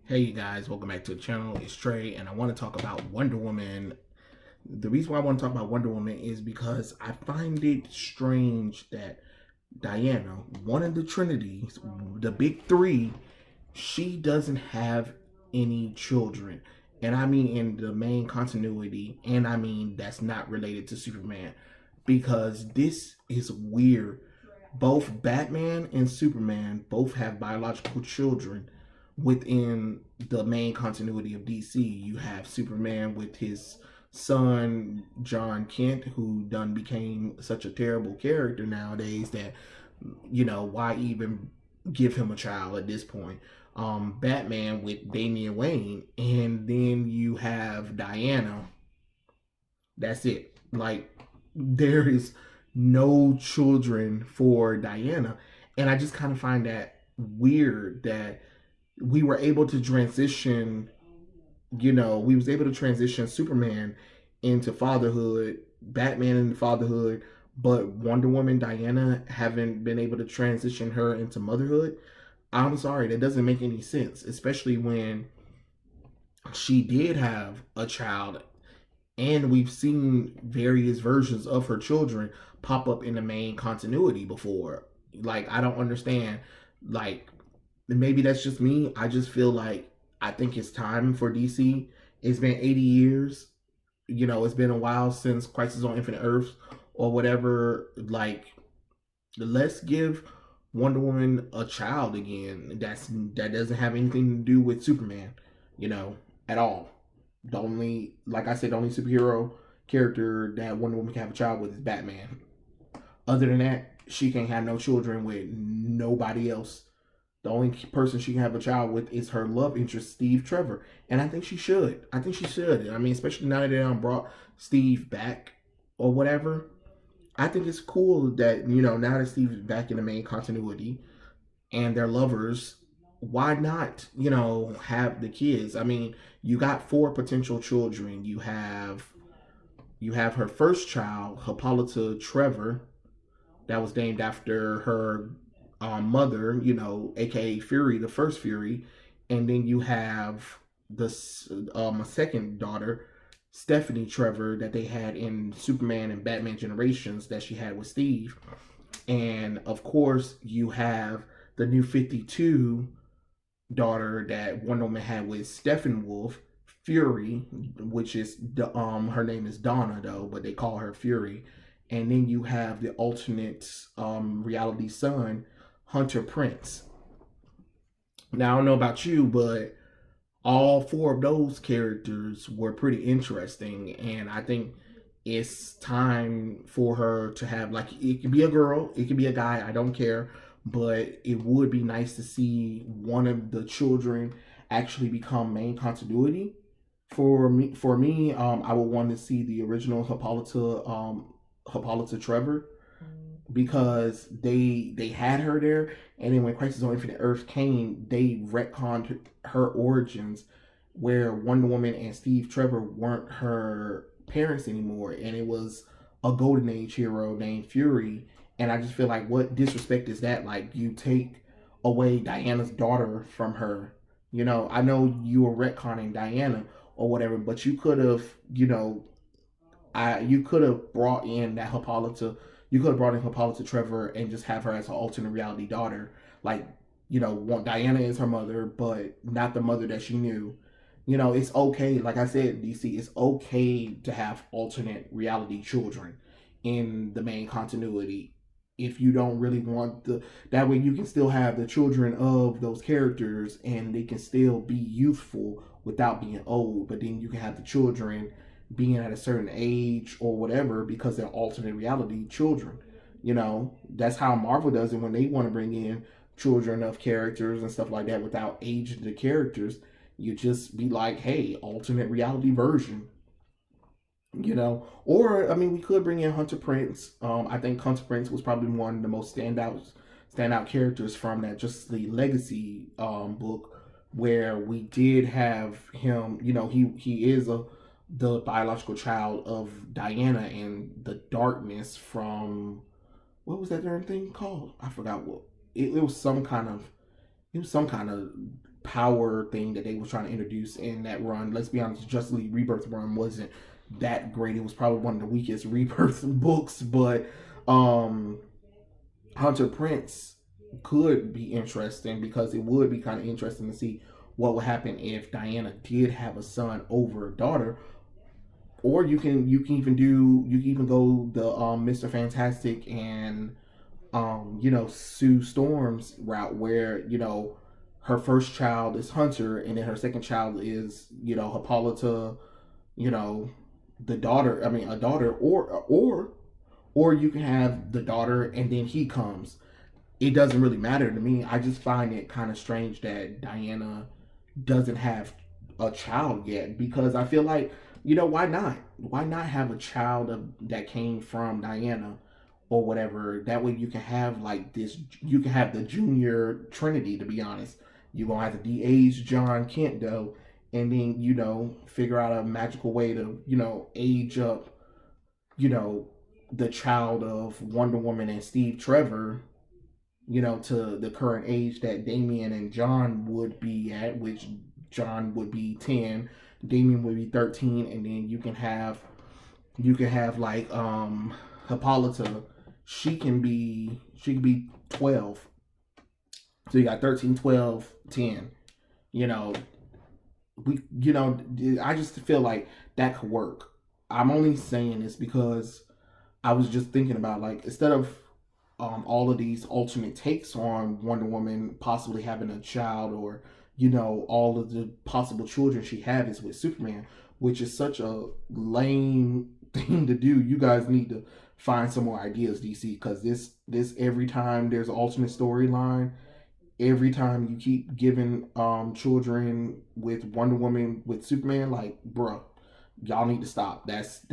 Hey you guys, welcome back to the channel. It's Trey and I want to talk about Wonder Woman. The reason why I want to talk about Wonder Woman is because I find it strange that Diana, one of the Trinities, the big three, she doesn't have any children. And I mean in the main continuity, and I mean that's not related to Superman. Because this is weird. Both Batman and Superman both have biological children within the main continuity of DC. You have Superman with his son John Kent, who done became such a terrible character nowadays that why even give him a child at this point. Batman with Damian Wayne, and then you have Diana. That's it. Like there is no children for Diana, and I just kind of find that weird that we were able to transition, we was able to transition Superman into fatherhood, Batman into fatherhood, but Wonder Woman Diana haven't been able to transition her into motherhood. I'm sorry, that doesn't make any sense, especially when she did have a child and we've seen various versions of her children pop up in the main continuity before. Like, I don't understand. Like, maybe that's just me. I just feel like I think it's time for DC. It's been 80 years. It's been a while since Crisis on Infinite Earths or whatever. Like, let's give Wonder Woman a child again. That doesn't have anything to do with Superman, you know, at all. The only, like I said, the only superhero character that Wonder Woman can have a child with is Batman. Other than that, she can't have no children with nobody else. The only person she can have a child with is her love interest, Steve Trevor. And I think she should. I think she should. I mean, especially now that they brought Steve back or whatever. I think it's cool that, now that Steve's back in the main continuity and they're lovers, why not, have the kids? I mean, you got four potential children. You have her first child, Hippolyta Trevor, that was named after her mother, aka Fury, the first Fury, and then you have this a second daughter, Stephanie Trevor, that they had in Superman and Batman Generations that she had with Steve, and of course you have the new 52 daughter that Wonder Woman had with Steppenwolf, Fury, which is the her name is Donna though, but they call her Fury. And then you have the alternate reality son, Hunter Prince. Now I don't know about you, but all four of those characters were pretty interesting, and I think it's time for her to have, like, it could be a girl, it could be a guy, I don't care, but it would be nice to see one of the children actually become main continuity. For me, I would want to see the original Hippolyta Trevor, because they had her there, and then when Crisis on Infinite Earth came, they retconned her origins, where Wonder Woman and Steve Trevor weren't her parents anymore, and it was a Golden Age hero named Fury. And I just feel like, what disrespect is that? Like, you take away Diana's daughter from her. I know you were retconning Diana or whatever, but you could have, you could have brought in that Hippolyta. You could have brought in Hippolyta Trevor and just have her as an alternate reality daughter. Like, Diana is her mother, but not the mother that she knew. It's okay. Like I said, DC, it's okay to have alternate reality children in the main continuity. If you don't really want that way you can still have the children of those characters and they can still be youthful without being old. But then you can have the children being at a certain age or whatever because they're alternate reality children. That's how Marvel does it when they want to bring in children of characters and stuff like that without aging the characters. You just be like, hey, alternate reality version. Or I mean, we could bring in Hunter Prince. I think Hunter Prince was probably one of the most standout characters from that Justice League Legacy book, where we did have him. He is the biological child of Diana and the darkness from, what was that darn thing called? I forgot what it was. Some kind of power thing that they were trying to introduce in that run. Let's be honest, Justice League Rebirth run wasn't that great. It was probably one of the weakest Rebirth books, but um Hunter Prince could be interesting because it would be kind of interesting to see what would happen if Diana did have a son over a daughter. Or you can even go the Mr. Fantastic and Sue Storm's route where, her first child is Hunter and then her second child is, Hippolyta, you know, the daughter, I mean a daughter, or you can have the daughter and then he comes. It doesn't really matter to me. I just find it kind of strange that Diana doesn't have a child yet because I feel like, why not? Why not have a child that came from Diana or whatever? That way you can have like this, you can have the junior Trinity, to be honest. You're going to have to de-age John Kent, though, and then, figure out a magical way to, age up, you know, the child of Wonder Woman and Steve Trevor, to the current age that Damian and John would be at, which John would be 10, Damian would be 13, and then you can have like Hippolyta, she can be 12. So you got 13, 12, 10. You know, I just feel like that could work. I'm only saying this because I was just thinking about, like, instead of all of these alternate takes on Wonder Woman possibly having a child, or all of the possible children she has with Superman, which is such a lame thing to do. You guys need to find some more ideas, DC, because this every time there's an alternate storyline, every time you keep giving children with Wonder Woman with Superman, like, bruh, y'all need to stop. That's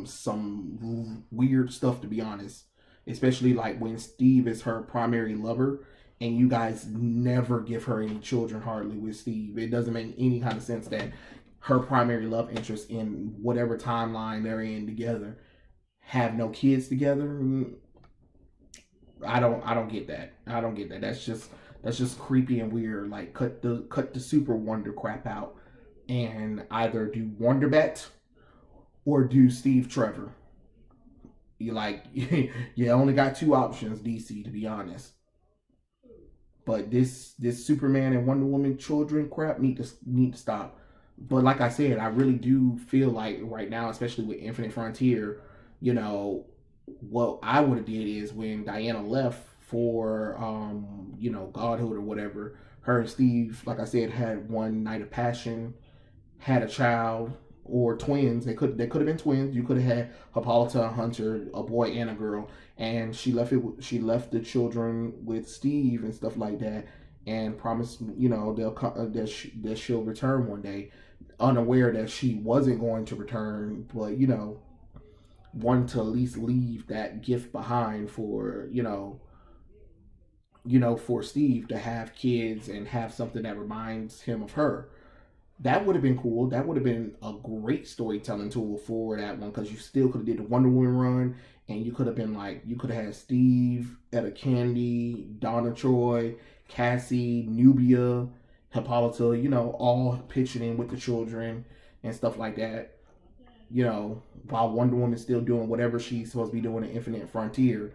some weird stuff, to be honest. Especially like when Steve is her primary lover, and you guys never give her any children hardly with Steve. It doesn't make any kind of sense that her primary love interest in whatever timeline they're in together have no kids together. I don't get that. I don't get that. That's just creepy and weird. Like, cut the super wonder crap out and either do Wonder Bet or do Steve Trevor. You like you only got two options, DC, to be honest. But this Superman and Wonder Woman children crap need to stop. But like I said, I really do feel like right now, especially with Infinite Frontier, you know, what I would have did is when Diana left for Godhood or whatever, her and Steve, like I said, had one night of passion, had a child, or twins. They could have been twins. You could have had Hippolyta, a Hunter, a boy and a girl, and She left the children with Steve and stuff like that, and promised they'll that she'll return one day, unaware that she wasn't going to return, but wanted to at least leave that gift behind for for Steve to have kids and have something that reminds him of her. That would have been cool. That would have been a great storytelling tool for that one, because you still could have did the Wonder Woman run, and you could have been like, you could have had Steve, Etta Candy, Donna Troy, Cassie, Nubia, Hippolyta, all pitching in with the children and stuff like that. While Wonder Woman's still doing whatever she's supposed to be doing in Infinite Frontier.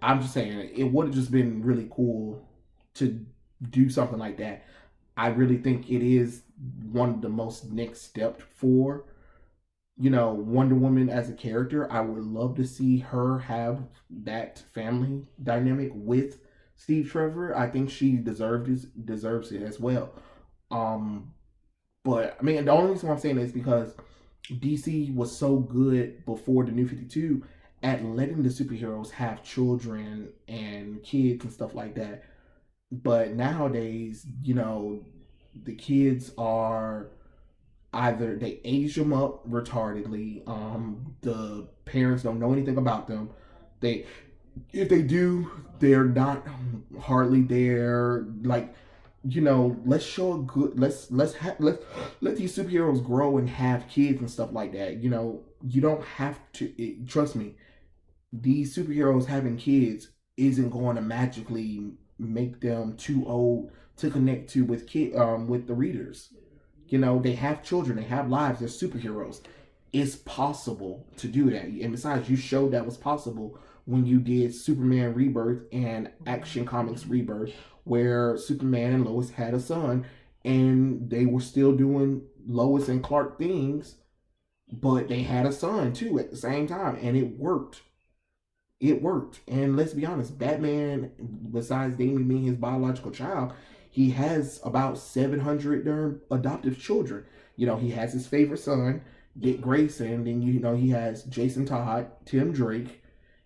I'm just saying it would have just been really cool to do something like that. I really think it is one of the most next step for Wonder Woman as a character. I would love to see her have that family dynamic with Steve Trevor. I think she deserves it as well. Um, but I mean, the only reason why I'm saying this is because DC was so good before the New 52 at letting the superheroes have children and kids and stuff like that. But nowadays, the kids are either they age them up retardedly. The parents don't know anything about them. They, if they do, they're not hardly there. Like, let's show a good. Let these superheroes grow and have kids and stuff like that. You don't have to. Trust me, these superheroes having kids isn't going to magically make them too old to connect to with the readers. You know, they have children, they have lives, they're superheroes. It's possible to do that. And besides, you showed that was possible when you did Superman Rebirth and Action Comics Rebirth, where Superman and Lois had a son, and they were still doing Lois and Clark things, but they had a son too at the same time, and it worked. It worked. And let's be honest, Batman, besides Damien being his biological child, he has about 700 adoptive children. You know, he has his favorite son, Dick Grayson. Then, you know, he has Jason Todd, Tim Drake.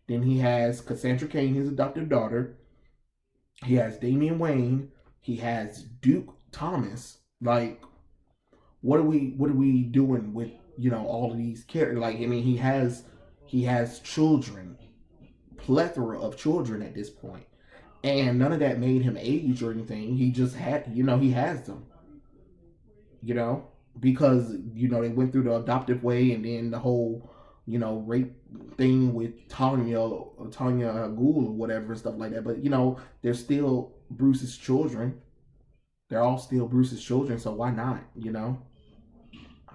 Then he has Cassandra Cain, his adoptive daughter. He has Damian Wayne. He has Duke Thomas. Like, what are we doing with, you know, all of these characters? Like, I mean, he has children, plethora of children at this point, and none of that made him age or anything. He just had, you know, he has them, you know, because, you know, they went through the adoptive way, and then the whole, you know, rape thing with Tanya Ghul or whatever and stuff like that. But, you know, they're still Bruce's children. They're all still Bruce's children, so why not, you know?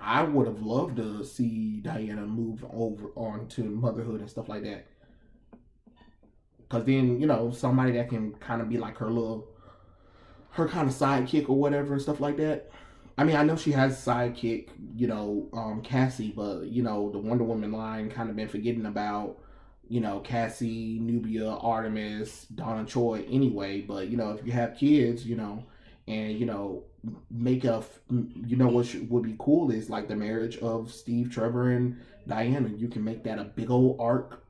I would have loved to see Diana move over on to motherhood and stuff like that. Because then, you know, somebody that can kind of be like her kind of sidekick or whatever and stuff like that. I mean, I know she has a sidekick, you know, Cassie, but, you know, the Wonder Woman line kind of been forgetting about, you know, Cassie, Nubia, Artemis, Donna Troy anyway. But, you know, if you have kids, you know, and, you know, make a, you know, what would be cool is like the marriage of Steve, Trevor, and Diana. You can make that a big old arc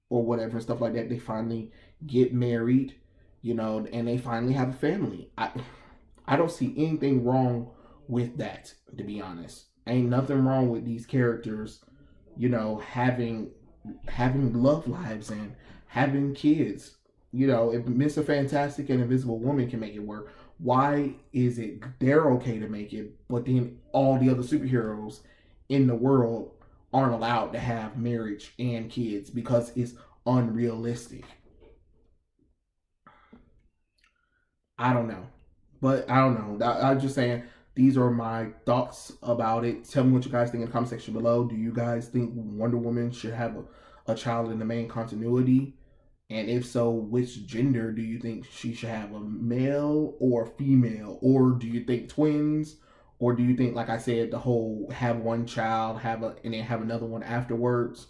or whatever and stuff like that. They finally get married, you know, and they finally have a family. I don't see anything wrong with that, to be honest. Ain't nothing wrong with these characters, you know, having love lives and having kids. You know, if Mr. Fantastic and Invisible Woman can make it work, why is it they're okay to make it, but then all the other superheroes in the world aren't allowed to have marriage and kids because it's unrealistic? I don't know. But I don't know. I'm just saying these are my thoughts about it. Tell me what you guys think in the comment section below. Do you guys think Wonder Woman should have a child in the main continuity? And if so, which gender do you think she should have, a male or female? Or do you think twins? Or do you think, like I said, the whole have one child, and then have another one afterwards?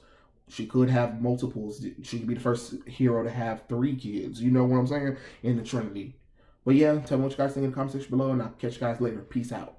She could have multiples. She could be the first hero to have 3 kids. You know what I'm saying? In the Trinity. But yeah, tell me what you guys think in the comment section below, and I'll catch you guys later. Peace out.